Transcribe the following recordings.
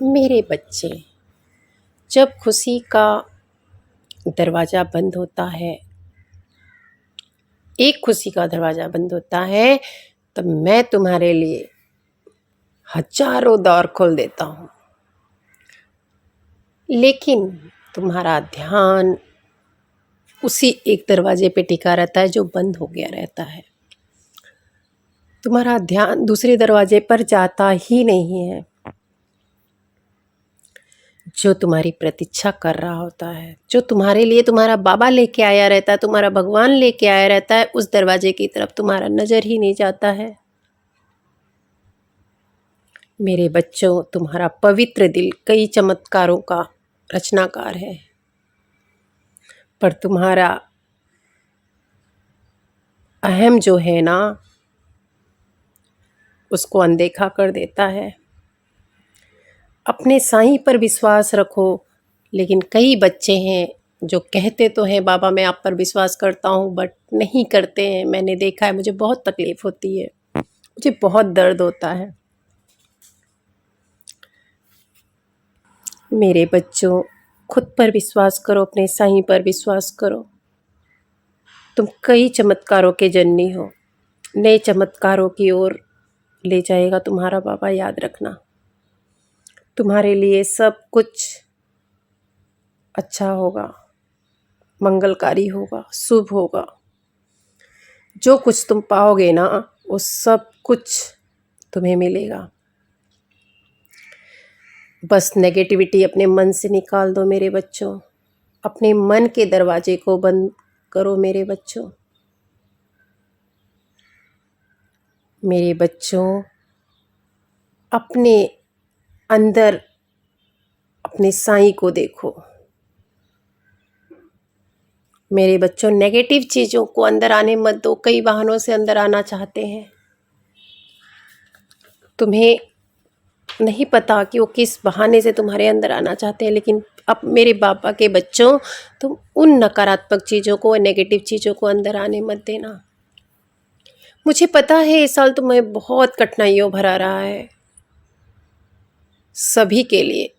मेरे बच्चे, जब खुशी का दरवाज़ा बंद होता है, एक खुशी का दरवाज़ा बंद होता है, तब मैं तुम्हारे लिए हजारों द्वार खोल देता हूँ। लेकिन तुम्हारा ध्यान उसी एक दरवाजे पे टिका रहता है जो बंद हो गया रहता है। तुम्हारा ध्यान दूसरे दरवाजे पर जाता ही नहीं है, जो तुम्हारी प्रतीक्षा कर रहा होता है, जो तुम्हारे लिए तुम्हारा बाबा लेके आया रहता है, तुम्हारा भगवान लेके आया रहता है, उस दरवाजे की तरफ तुम्हारा नज़र ही नहीं जाता है। मेरे बच्चों, तुम्हारा पवित्र दिल कई चमत्कारों का रचनाकार है, पर तुम्हारा अहम जो है ना, उसको अनदेखा कर देता है। अपने साईं पर विश्वास रखो, लेकिन कई बच्चे हैं जो कहते तो हैं बाबा मैं आप पर विश्वास करता हूँ, बट नहीं करते हैं। मैंने देखा है, मुझे बहुत तकलीफ़ होती है, मुझे बहुत दर्द होता है। मेरे बच्चों, खुद पर विश्वास करो, अपने साईं पर विश्वास करो। तुम कई चमत्कारों के जननी हो, नए चमत्कारों की ओर ले जाएगा तुम्हारा बाबा, याद रखना। तुम्हारे लिए सब कुछ अच्छा होगा, मंगलकारी होगा, शुभ होगा। जो कुछ तुम पाओगे ना, वो सब कुछ तुम्हें मिलेगा। बस नेगेटिविटी अपने मन से निकाल दो मेरे बच्चों। अपने मन के दरवाजे को बंद करो मेरे बच्चों। मेरे बच्चों, अपने अंदर अपने साईं को देखो। मेरे बच्चों, नेगेटिव चीज़ों को अंदर आने मत दो। कई बहानों से अंदर आना चाहते हैं। तुम्हें नहीं पता कि वो किस बहाने से तुम्हारे अंदर आना चाहते हैं, लेकिन अब मेरे बाबा के बच्चों, तुम उन नकारात्मक चीज़ों को, नेगेटिव चीज़ों को अंदर आने मत देना। मुझे पता है इस साल तुम्हें बहुत कठिनाइयों भरा रहा है, सभी के लिए,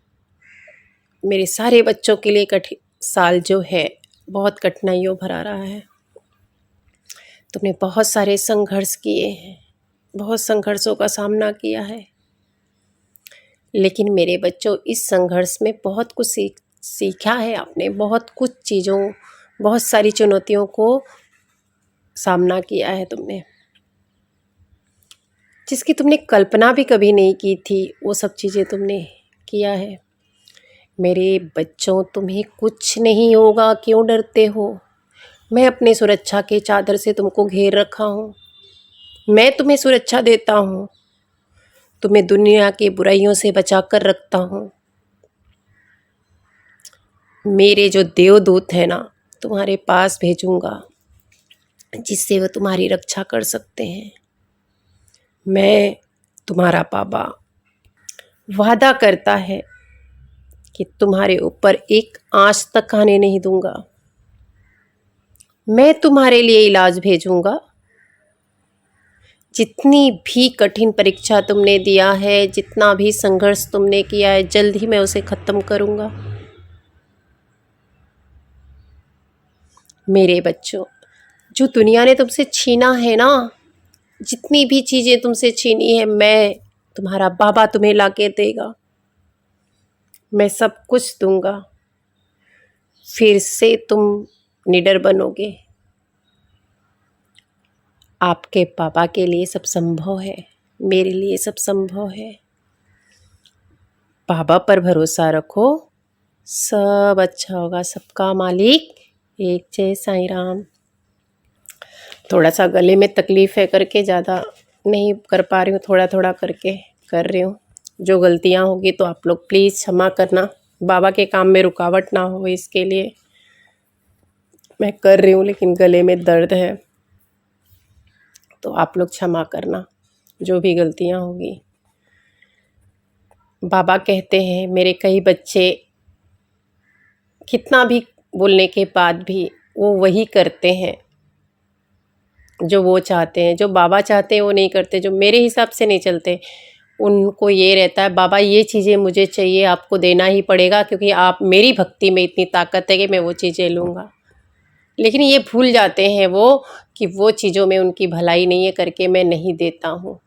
मेरे सारे बच्चों के लिए कठिन साल जो है बहुत कठिनाइयों भरा रहा है। तुमने बहुत सारे संघर्ष किए हैं, बहुत संघर्षों का सामना किया है, लेकिन मेरे बच्चों, इस संघर्ष में बहुत कुछ सीखा है आपने। बहुत कुछ चीज़ों, बहुत सारी चुनौतियों को सामना किया है तुमने, जिसकी तुमने कल्पना भी कभी नहीं की थी, वो सब चीज़ें तुमने किया है। मेरे बच्चों, तुम्हें कुछ नहीं होगा, क्यों डरते हो? मैं अपने सुरक्षा के चादर से तुमको घेर रखा हूँ। मैं तुम्हें सुरक्षा देता हूँ, तुम्हें दुनिया की बुराइयों से बचा कर रखता हूँ। मेरे जो देवदूत हैं ना, तुम्हारे पास भेजूँगा, जिससे वो तुम्हारी रक्षा कर सकते हैं। मैं, तुम्हारा बाबा, वादा करता है कि तुम्हारे ऊपर एक आँच तक आने नहीं दूंगा। मैं तुम्हारे लिए इलाज भेजूंगा। जितनी भी कठिन परीक्षा तुमने दिया है, जितना भी संघर्ष तुमने किया है, जल्द ही मैं उसे ख़त्म करूंगा। मेरे बच्चों, जो दुनिया ने तुमसे छीना है ना, जितनी भी चीज़ें तुमसे छीनी है, मैं, तुम्हारा बाबा तुम्हें ला के देगा। मैं सब कुछ दूंगा, फिर से तुम निडर बनोगे। आपके पापा के लिए सब संभव है, मेरे लिए सब संभव है। बाबा पर भरोसा रखो, सब अच्छा होगा। सबका मालिक एक। जय साईं राम। थोड़ा सा गले में तकलीफ़ है करके ज़्यादा नहीं कर पा रही हूँ, थोड़ा थोड़ा करके कर रही हूँ। जो गलतियाँ होगी तो आप लोग प्लीज़ क्षमा करना। बाबा के काम में रुकावट ना हो, इसके लिए मैं कर रही हूँ, लेकिन गले में दर्द है, तो आप लोग क्षमा करना जो भी गलतियाँ होगी। बाबा कहते हैं, मेरे कई बच्चे कितना भी बोलने के बाद भी वो वही करते हैं जो वो चाहते हैं। जो बाबा चाहते हैं वो नहीं करते, जो मेरे हिसाब से नहीं चलते उनको ये रहता है बाबा ये चीज़ें मुझे चाहिए, आपको देना ही पड़ेगा क्योंकि आप मेरी भक्ति में इतनी ताकत है कि मैं वो चीज़ें लूँगा। लेकिन ये भूल जाते हैं वो कि वो चीज़ों में उनकी भलाई नहीं है करके मैं नहीं देता हूँ।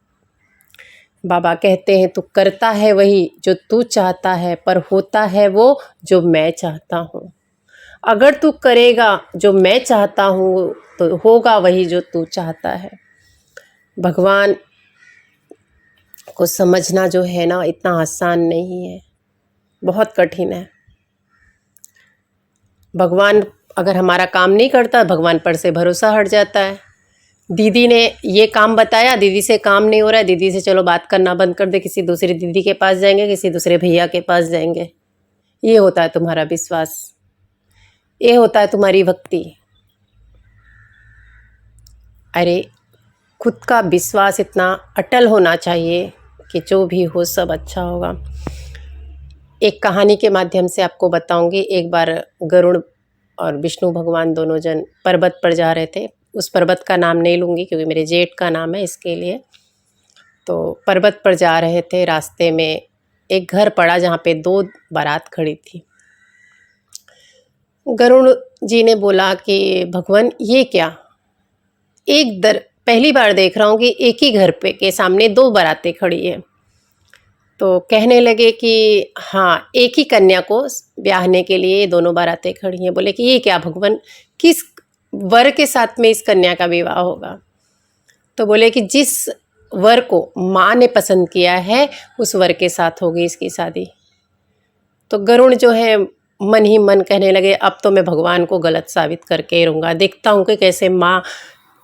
बाबा कहते हैं तू करता है वही जो तू चाहता है, पर होता है वो जो मैं चाहता हूँ। अगर तू करेगा जो मैं चाहता हूँ तो होगा वही जो तू चाहता है। भगवान को समझना जो है ना इतना आसान नहीं है, बहुत कठिन है। भगवान अगर हमारा काम नहीं करता, भगवान पर से भरोसा हट जाता है। दीदी ने ये काम बताया, दीदी से काम नहीं हो रहा है, दीदी से चलो बात करना बंद कर दे, किसी दूसरी दीदी के पास जाएंगे, किसी दूसरे भैया के पास जाएंगे। ये होता है तुम्हारा विश्वास, ये होता है तुम्हारी भक्ति। अरे खुद का विश्वास इतना अटल होना चाहिए कि जो भी हो सब अच्छा होगा। एक कहानी के माध्यम से आपको बताऊंगी। एक बार गरुड़ और विष्णु भगवान दोनों जन पर्वत पर जा रहे थे। उस पर्वत का नाम नहीं लूँगी क्योंकि मेरे जेठ का नाम है इसके लिए। तो पर्वत पर जा रहे थे, रास्ते में एक घर पड़ा जहाँ पे 2 बारात खड़ी थी। गरुड़ जी ने बोला कि भगवान ये क्या, पहली बार देख रहा हूँ कि एक ही घर पे के सामने 2 बारातें खड़ी है। तो कहने लगे कि हाँ, एक ही कन्या को ब्याहने के लिए दोनों बारातें खड़ी हैं। बोले कि ये क्या भगवान, किस वर के साथ में इस कन्या का विवाह होगा? तो बोले कि जिस वर को माँ ने पसंद किया है उस वर के साथ होगी इसकी शादी। तो गरुड़ जो है मन ही मन कहने लगे अब तो मैं भगवान को गलत साबित करके ही रहूँगा, देखता हूँ कि कैसे माँ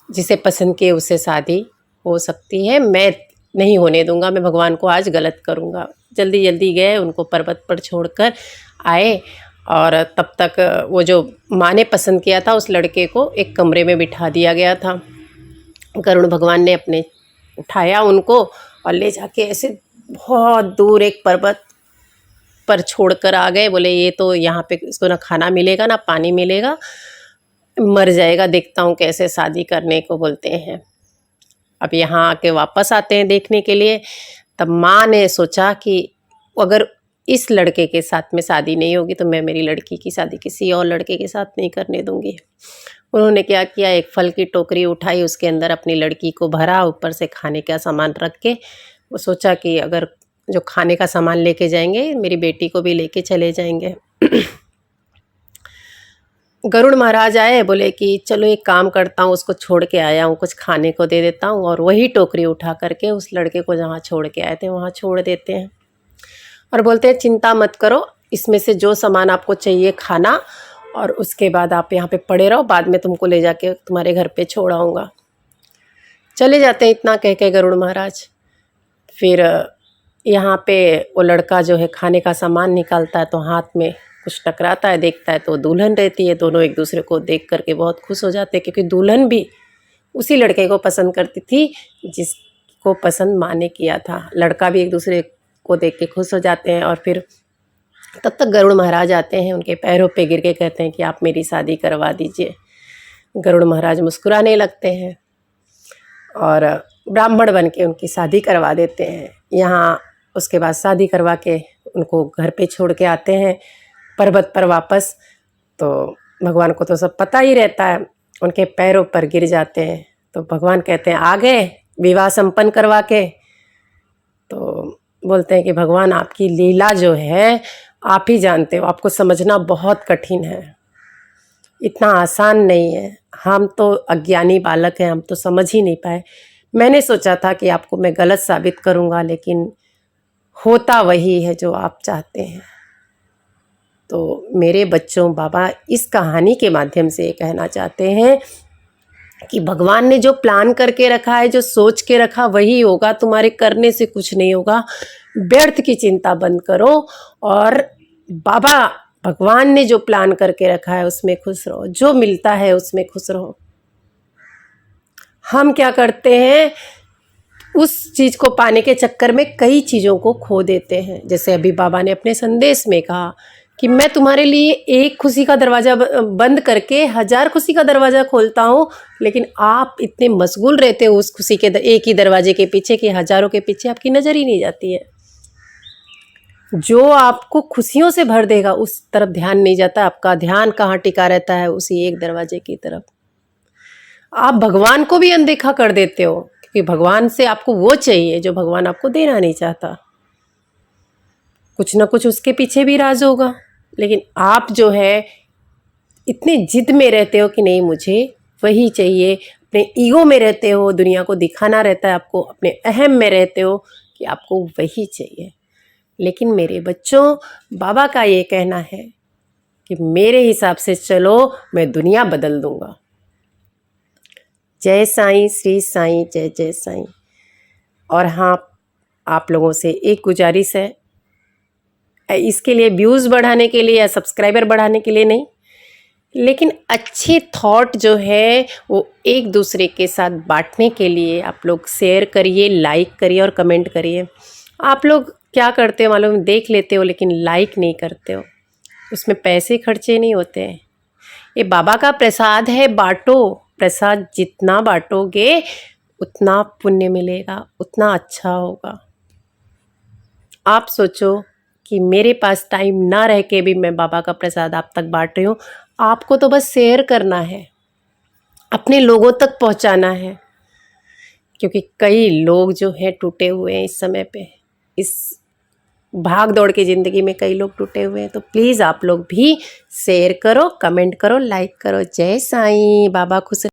जिसे पसंद किए उससे शादी हो सकती है। मैं नहीं होने दूंगा, मैं भगवान को आज गलत करूंगा। जल्दी जल्दी गए, उनको पर्वत पर छोड़कर आए और तब तक वो जो माँ ने पसंद किया था उस लड़के को एक कमरे में बिठा दिया गया था। गरुड़ भगवान ने अपने उठाया उनको और ले जाके ऐसे बहुत दूर एक पर्वत पर छोड़कर आ गए। बोले ये तो यहाँ पे इसको ना खाना मिलेगा ना पानी मिलेगा, मर जाएगा, देखता हूँ कैसे शादी करने को बोलते हैं। अब यहाँ आके वापस आते हैं देखने के लिए। तब माँ ने सोचा कि अगर इस लड़के के साथ में शादी नहीं होगी तो मैं मेरी लड़की की शादी किसी और लड़के के साथ नहीं करने दूंगी। उन्होंने क्या किया, एक फल की टोकरी उठाई, उसके अंदर अपनी लड़की को भरा, ऊपर से खाने का सामान रख के वो सोचा कि अगर जो खाने का सामान लेके जाएंगे मेरी बेटी को भी लेके चले जाएंगे। गरुड़ महाराज आए, बोले कि चलो एक काम करता हूँ, उसको छोड़ के आया हूँ, कुछ खाने को दे देता हूँ, और वही टोकरी उठा करके उस लड़के को जहाँ छोड़ के आए थे वहाँ छोड़ देते हैं और बोलते हैं चिंता मत करो, इसमें से जो सामान आपको चाहिए खाना और उसके बाद आप यहाँ पे पड़े रहो, बाद में तुमको ले जाके तुम्हारे घर पे छोड़ आऊँगा। चले जाते हैं इतना कह के गरुड़ महाराज। फिर यहाँ पे वो लड़का जो है खाने का सामान निकालता है तो हाथ में कुछ टकराता है, देखता है तो दुल्हन रहती है। दोनों एक दूसरे को देख करके बहुत खुश हो जाते हैं क्योंकि दुल्हन भी उसी लड़के को पसंद करती थी जिसको पसंद माँ ने किया था। लड़का भी एक दूसरे को देख के खुश हो जाते हैं। और फिर तब तक गरुड़ महाराज आते हैं, उनके पैरों पे गिर के कहते हैं कि आप मेरी शादी करवा दीजिए। गरुड़ महाराज मुस्कुराने लगते हैं और ब्राह्मण बन के उनकी शादी करवा देते हैं। यहाँ उसके बाद शादी करवा के उनको घर पे छोड़ के आते हैं पर्वत पर वापस। तो भगवान को तो सब पता ही रहता है, उनके पैरों पर गिर जाते हैं। तो भगवान कहते हैं आ गए विवाह संपन्न करवा के। तो बोलते हैं कि भगवान आपकी लीला जो है आप ही जानते हो, आपको समझना बहुत कठिन है, इतना आसान नहीं है। हम तो अज्ञानी बालक हैं, हम तो समझ ही नहीं पाए। मैंने सोचा था कि आपको मैं गलत साबित करूँगा, लेकिन होता वही है जो आप चाहते हैं। तो मेरे बच्चों, बाबा इस कहानी के माध्यम से ये कहना चाहते हैं कि भगवान ने जो प्लान करके रखा है, जो सोच के रखा वही होगा, तुम्हारे करने से कुछ नहीं होगा। व्यर्थ की चिंता बंद करो और बाबा भगवान ने जो प्लान करके रखा है उसमें खुश रहो, जो मिलता है उसमें खुश रहो। हम क्या करते हैं, उस चीज़ को पाने के चक्कर में कई चीज़ों को खो देते हैं। जैसे अभी बाबा ने अपने संदेश में कहा कि मैं तुम्हारे लिए एक खुशी का दरवाज़ा बंद करके 1000 खुशी का दरवाज़ा खोलता हूँ, लेकिन आप इतने मशगूल रहते हो उस खुशी के एक ही दरवाजे के पीछे कि हज़ारों के पीछे आपकी नज़र ही नहीं जाती है। जो आपको खुशियों से भर देगा उस तरफ ध्यान नहीं जाता, आपका ध्यान कहाँ टिका रहता है? उसी एक दरवाजे की तरफ। आप भगवान को भी अनदेखा कर देते हो, क्योंकि भगवान से आपको वो चाहिए जो भगवान आपको देना नहीं चाहता। कुछ ना कुछ उसके पीछे भी राज होगा, लेकिन आप जो है इतने जिद में रहते हो कि नहीं मुझे वही चाहिए, अपने ईगो में रहते हो, दुनिया को दिखाना रहता है आपको, अपने अहम में रहते हो कि आपको वही चाहिए। लेकिन मेरे बच्चों, बाबा का ये कहना है कि मेरे हिसाब से चलो, मैं दुनिया बदल दूंगा। जय साईं, श्री साईं, जय जय साईं। और हाँ, आप लोगों से एक गुजारिश है, इसके लिए व्यूज़ बढ़ाने के लिए या सब्सक्राइबर बढ़ाने के लिए नहीं, लेकिन अच्छे थॉट जो है वो एक दूसरे के साथ बांटने के लिए आप लोग शेयर करिए, लाइक करिए और कमेंट करिए। आप लोग क्या करते हो मालूम, देख लेते हो लेकिन लाइक नहीं करते हो, उसमें पैसे खर्चे नहीं होते हैं। ये बाबा का प्रसाद है, बांटो। प्रसाद जितना बांटोगे उतना पुण्य मिलेगा, उतना अच्छा होगा। आप सोचो कि मेरे पास टाइम ना रह के भी मैं बाबा का प्रसाद आप तक बांट रही हूँ। आपको तो बस शेयर करना है, अपने लोगों तक पहुँचाना है, क्योंकि कई लोग जो हैं टूटे हुए हैं इस समय पे, इस भाग दौड़ की ज़िंदगी में कई लोग टूटे हुए हैं। तो प्लीज़ आप लोग भी शेयर करो, कमेंट करो, लाइक करो। जय साईं, बाबा खुश